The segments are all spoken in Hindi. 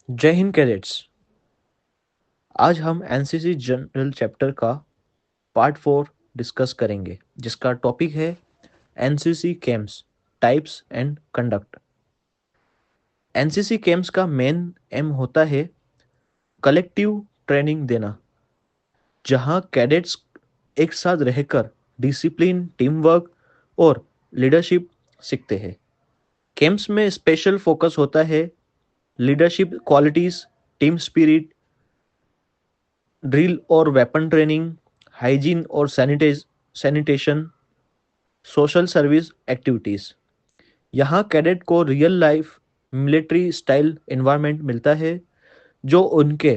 जय हिंद कैडेट्स। आज हम एनसीसी जनरल चैप्टर का पार्ट 4 डिस्कस करेंगे, जिसका टॉपिक है NCC camps, types and conduct. NCC camps का मेन एम होता है कलेक्टिव ट्रेनिंग देना, जहां कैडेट्स एक साथ रहकर डिसिप्लिन, टीम वर्क और लीडरशिप सीखते हैं। कैंप्स में स्पेशल फोकस होता है leadership qualities, team spirit, drill और वेपन ट्रेनिंग, हाइजीन और सैनिटेशन, सोशल सर्विस एक्टिविटीज। यहाँ कैडेट को real life military style environment मिलता है, जो उनके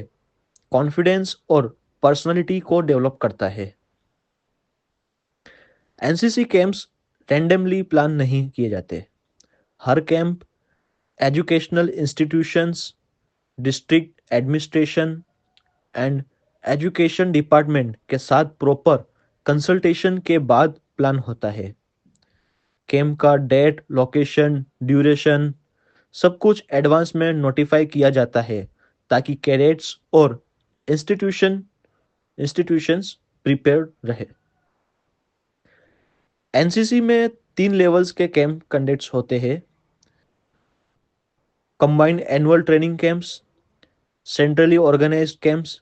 कॉन्फिडेंस और पर्सनालिटी को डेवलप करता है। एनसीसी कैंप्स रैंडमली प्लान नहीं किए जाते। हर camp educational institutions, district administration and education department के साथ प्रॉपर कंसल्टेशन के बाद प्लान होता है। कैंप का डेट, लोकेशन, ड्यूरेशन सब कुछ एडवांस में नोटिफाई किया जाता है, ताकि कैडेट्स और इंस्टीट्यूशंस प्रिपेयर्ड रहे। एनसीसी में 3 लेवल्स के कैंप कंडक्ट्स होते हैं: combined annual training camps, centrally organised camps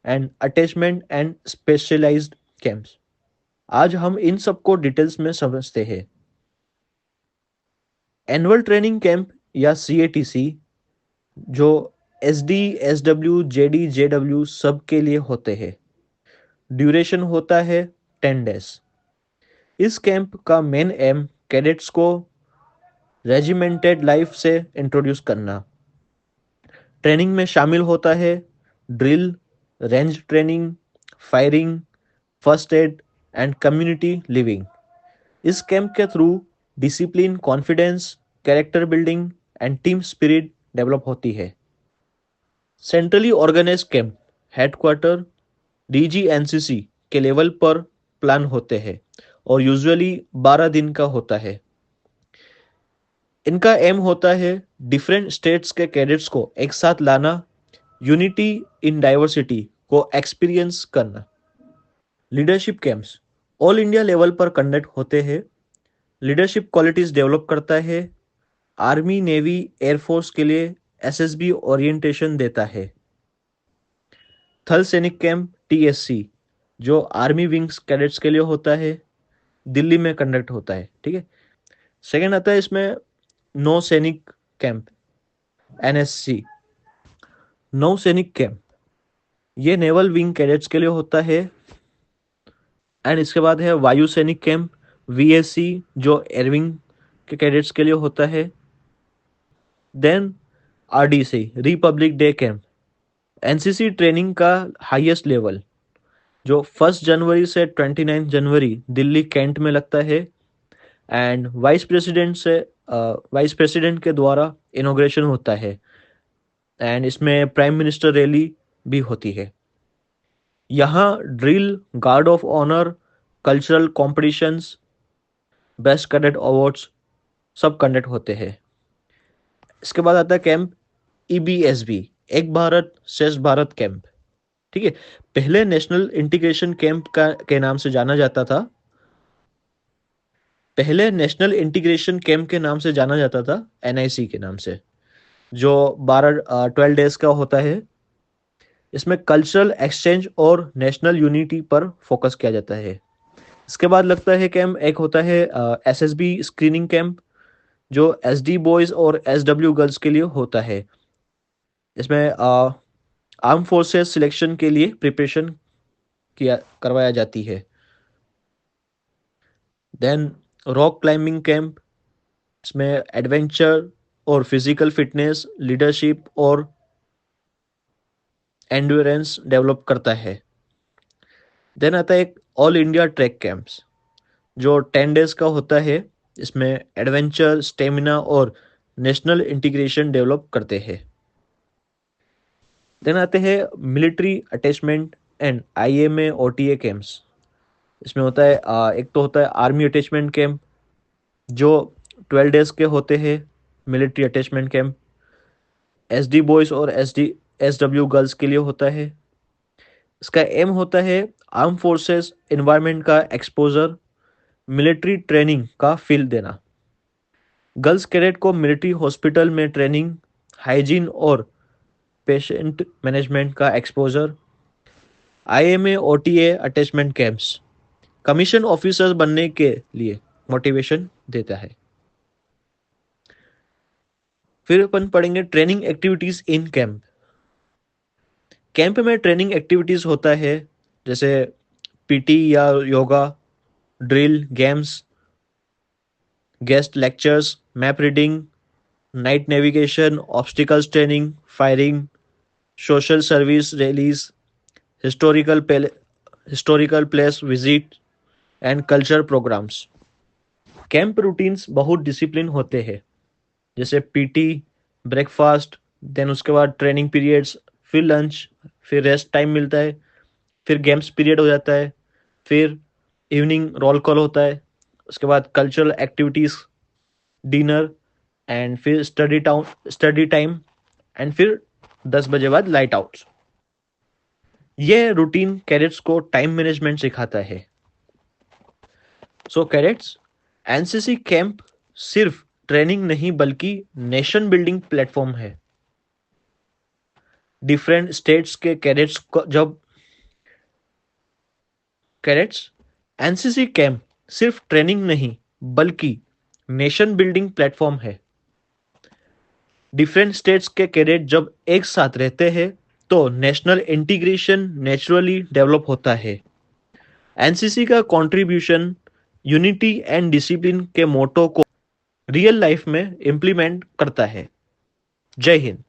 and attachment and specialised camps. आज हम इन सबको डिटेल्स में समझते हैं। एनुअल ट्रेनिंग कैंप या सीएटीसी, जो एसडी, एसडब्ल्यू, जेडी, जेडब्ल्यू सब के लिए होते हैं। ड्यूरेशन होता है 10 डेज। इस कैंप का मेन एम कैडेट्स को रेजिमेंटेड लाइफ से इंट्रोड्यूस करना। ट्रेनिंग में शामिल होता है drill, range training, firing, first aid and community living. इस कैंप के through discipline, confidence, character building and team spirit develop होती है। Centrally organise camp headquarters DGNCC के लेवल पर प्लान होते हैं और यूजुअली 12 दिन का होता है। इनका एम होता है डिफरेंट स्टेट्स के कैडेट्स को एक साथ लाना, यूनिटी इन डाइवर्सिटी को एक्सपीरियंस करना। Leadership camps all India level पर कंडक्ट होते हैं। लीडरशिप क्वालिटीज डेवलप करता है। आर्मी, नेवी, एयरफोर्स के लिए एसएसबी ओरिएंटेशन देता है। थल सैनिक कैंप टीएससी, जो आर्मी विंग्स कैडेट्स के लिए होता है, दिल्ली में कंडक्ट होता है। ठीक है। सेकेंड आता है इसमें नौ सैनिक कैंप एनएससी। नौ सैनिक कैंप ये नेवल विंग कैडेट्स के लिए होता है। एंड इसके बाद है वायु सैनिक कैंप वीएससी, जो एयरविंग के कैडेट्स के लिए होता है। Then RDC republic day camp, NCC training का हाईएस्ट लेवल, जो 1 जनवरी से 29 जनवरी दिल्ली कैंट में लगता है। एंड वाइस प्रेसिडेंट के द्वारा इनोग्रेशन होता है। एंड इसमें प्राइम मिनिस्टर रैली भी होती है। यहाँ drill, guard of honour, cultural competitions, best cadet awards सब कंडक्ट होते हैं। इसके बाद आता है कैंप ईबीएसबी, एक भारत श्रेष्ठ भारत कैंप। ठीक है। पहले नेशनल इंटीग्रेशन कैंप का के नाम से जाना जाता था। पहले नेशनल इंटीग्रेशन कैंप के नाम से जाना जाता था, एनआईसी के नाम से, जो 12 डेज का होता है। इसमें कल्चरल एक्सचेंज और नेशनल यूनिटी पर फोकस किया जाता है। इसके बाद लगता है कैंप एक होता है एसएसबी स्क्रीनिंग कैंप, जो एसडी बॉयज और एसडब्ल्यू गर्ल्स के लिए होता है। इसमें आर्म फोर्सेस सिलेक्शन के लिए प्रिपरेशन किया करवाया जाती है। देन रॉक क्लाइंबिंग कैंप, इसमें एडवेंचर और फिजिकल फिटनेस, लीडरशिप और एंड्योरेंस डेवलप करता है। देन आता है एक ऑल इंडिया ट्रैक कैंप्स, जो 10 डेज का होता है। इसमें एडवेंचर, स्टेमिना और नेशनल इंटीग्रेशन डेवलप करते हैं। देन आते हैं military attachment and IMA OTA camps. इसमें होता है एक तो होता है आर्मी अटैचमेंट कैंप, जो 12 डेज के होते हैं, military attachment camp. SD boys और SW गर्ल्स के लिए होता है। इसका एम होता है आर्म फोर्सेस एनवायरनमेंट का एक्सपोजर, मिलिट्री ट्रेनिंग का फील देना। गर्ल्स कैडेट को मिलिट्री हॉस्पिटल में ट्रेनिंग, हाइजीन और पेशेंट मैनेजमेंट का exposure. IMA OTA attachment camps commission officer बनने के लिए मोटिवेशन देता है। फिर अपन पढ़ेंगे training activities in camp. Camp में ट्रेनिंग एक्टिविटीज होता है जैसे PT या yoga, drill, games, guest lectures, map reading, night navigation, obstacles training, firing, social service rallies, historical historical place visit and culture programmes. Camp routines बहुत डिसिप्लिन होते हैं जैसे PT, ब्रेकफास्ट, देन उसके बाद ट्रेनिंग पीरियड्स, फिर लंच, फिर रेस्ट टाइम मिलता है, फिर गेम्स पीरियड हो जाता है, फिर इवनिंग रोल कॉल होता है, उसके बाद कल्चरल एक्टिविटीज, डिनर एंड फिर स्टडी टाइम एंड फिर 10 बजे बाद लाइट आउट। ये रूटीन कैडेट्स को टाइम मैनेजमेंट सिखाता है। सो कैडेट्स, एनसीसी कैंप सिर्फ ट्रेनिंग नहीं बल्कि नेशन बिल्डिंग प्लेटफॉर्म है। डिफरेंट स्टेट्स के कैडेट्स को जब कैडेट्स एनसीसी कैंप सिर्फ ट्रेनिंग नहीं बल्कि नेशन बिल्डिंग प्लेटफॉर्म है। डिफरेंट स्टेट्स के कैडेट जब एक साथ रहते हैं तो नेशनल इंटीग्रेशन नेचुरली डेवलप होता है। एनसीसी का कंट्रीब्यूशन यूनिटी एंड डिसिप्लिन के मोटो को रियल लाइफ में इंप्लीमेंट करता है। जय हिंद।